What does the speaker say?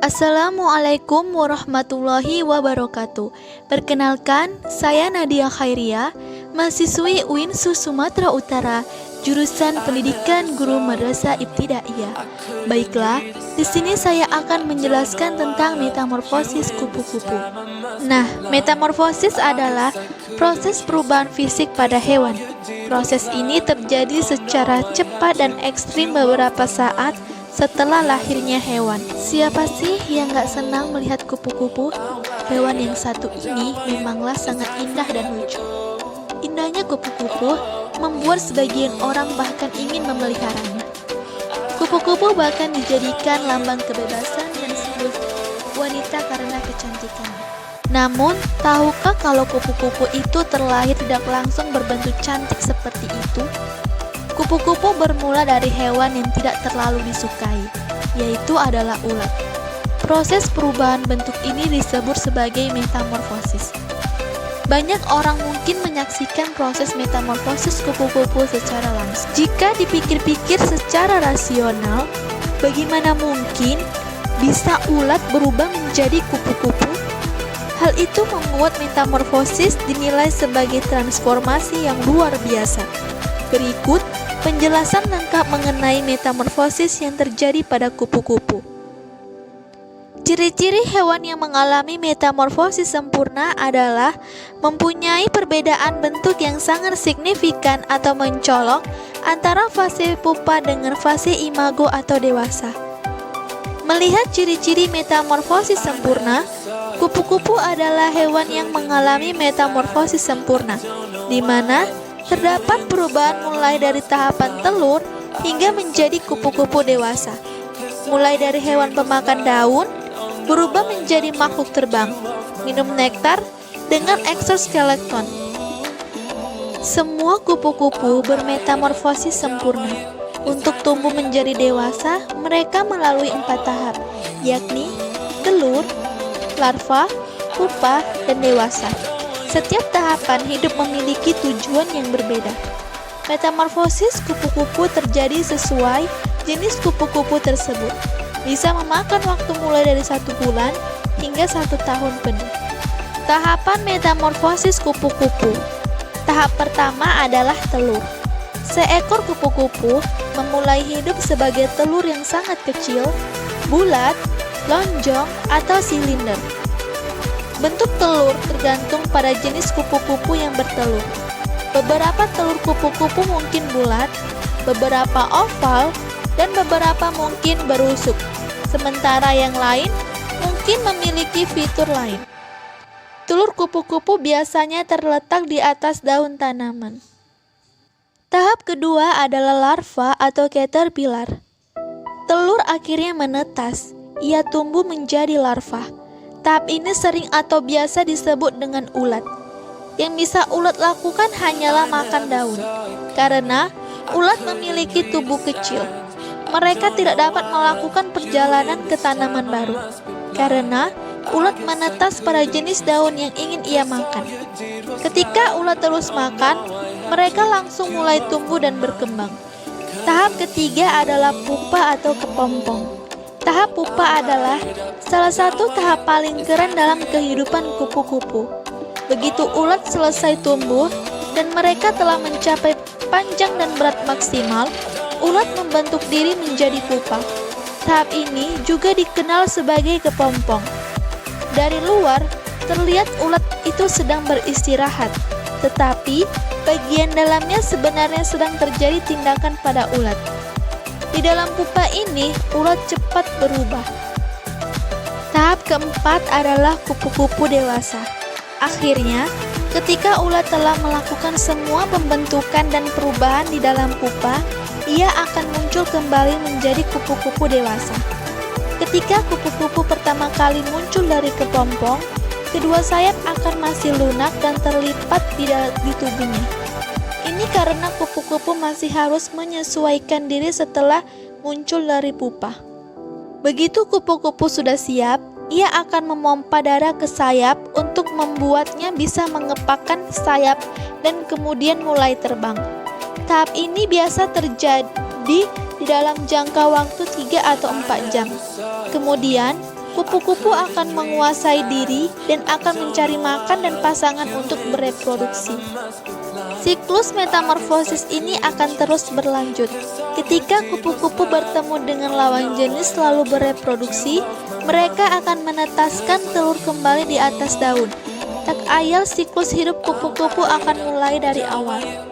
Assalamualaikum warahmatullahi wabarakatuh. Perkenalkan, saya Nadia Khairia, mahasiswi UIN Sumatera Utara, jurusan Pendidikan Guru Madrasah Ibtidaiyah. Baiklah, di sini saya akan menjelaskan tentang metamorfosis kupu-kupu. Nah, metamorfosis adalah proses perubahan fisik pada hewan. Proses ini terjadi secara cepat dan ekstrim beberapa saat setelah lahirnya hewan. Siapa sih yang gak senang melihat kupu-kupu? Hewan yang satu ini memanglah sangat indah dan lucu. Indahnya kupu-kupu membuat sebagian orang bahkan ingin memeliharanya. Kupu-kupu bahkan dijadikan lambang kebebasan dan simbol wanita karena kecantikannya. Namun, tahukah kalau kupu-kupu itu terlahir tidak langsung berbentuk cantik seperti itu? Kupu-kupu bermula dari hewan yang tidak terlalu disukai, yaitu adalah ulat. Proses perubahan bentuk ini disebut sebagai metamorfosis. Banyak orang mungkin menyaksikan proses metamorfosis kupu-kupu secara langsung. Jika dipikir-pikir secara rasional, bagaimana mungkin bisa ulat berubah menjadi kupu-kupu? Hal itu membuat metamorfosis dinilai sebagai transformasi yang luar biasa. Berikut penjelasan lengkap mengenai metamorfosis yang terjadi pada kupu-kupu. Ciri-ciri hewan yang mengalami metamorfosis sempurna adalah mempunyai perbedaan bentuk yang sangat signifikan atau mencolok antara fase pupa dengan fase imago atau dewasa. Melihat ciri-ciri metamorfosis sempurna, kupu-kupu adalah hewan yang mengalami metamorfosis sempurna, di mana terdapat perubahan mulai dari tahapan telur hingga menjadi kupu-kupu dewasa. Mulai dari hewan pemakan daun, berubah menjadi makhluk terbang, minum nektar dengan eksoskeleton. Semua kupu-kupu bermetamorfosis sempurna. Untuk tumbuh menjadi dewasa, mereka melalui 4 tahap, yakni telur, larva, pupa, dan dewasa. Setiap tahapan hidup memiliki tujuan yang berbeda. Metamorfosis kupu-kupu terjadi sesuai jenis kupu-kupu tersebut. Bisa memakan waktu mulai dari 1 bulan hingga 1 tahun penuh. Tahapan metamorfosis kupu-kupu. Tahap pertama adalah telur. Seekor kupu-kupu memulai hidup sebagai telur yang sangat kecil, bulat, lonjong, atau silinder. Bentuk telur tergantung pada jenis kupu-kupu yang bertelur. Beberapa telur kupu-kupu mungkin bulat, beberapa oval, dan beberapa mungkin berusuk. Sementara yang lain mungkin memiliki fitur lain. Telur kupu-kupu biasanya terletak di atas daun tanaman. Tahap kedua adalah larva atau caterpillar. Telur akhirnya menetas, ia tumbuh menjadi larva. Tahap ini sering atau biasa disebut dengan ulat. Yang bisa ulat lakukan hanyalah makan daun, karena ulat memiliki tubuh kecil. Mereka tidak dapat melakukan perjalanan ke tanaman baru, karena ulat menetas pada jenis daun yang ingin ia makan. Ketika ulat terus makan, mereka langsung mulai tumbuh dan berkembang. Tahap ketiga adalah pupa atau kepompong. Tahap pupa adalah salah satu tahap paling keren dalam kehidupan kupu-kupu. Begitu ulat selesai tumbuh dan mereka telah mencapai panjang dan berat maksimal, ulat membentuk diri menjadi pupa. Tahap ini juga dikenal sebagai kepompong. Dari luar, terlihat ulat itu sedang beristirahat, tetapi bagian dalamnya sebenarnya sedang terjadi tindakan pada ulat. Di dalam pupa ini, ulat cepat berubah. Tahap keempat adalah kupu-kupu dewasa. Akhirnya, ketika ulat telah melakukan semua pembentukan dan perubahan di dalam pupa, ia akan muncul kembali menjadi kupu-kupu dewasa. Ketika kupu-kupu pertama kali muncul dari kepompong, kedua sayap akan masih lunak dan terlipat di tubuhnya. Ini karena kupu-kupu masih harus menyesuaikan diri setelah muncul dari pupa. Begitu kupu-kupu sudah siap, ia akan memompa darah ke sayap untuk membuatnya bisa mengepakkan sayap dan kemudian mulai terbang. Tahap ini biasa terjadi di dalam jangka waktu 3 atau 4 jam. Kemudian, kupu-kupu akan menguasai diri dan akan mencari makan dan pasangan untuk bereproduksi. Siklus metamorfosis ini akan terus berlanjut. Ketika kupu-kupu bertemu dengan lawan jenis lalu bereproduksi, mereka akan menetaskan telur kembali di atas daun. Tak ayal siklus hidup kupu-kupu akan mulai dari awal.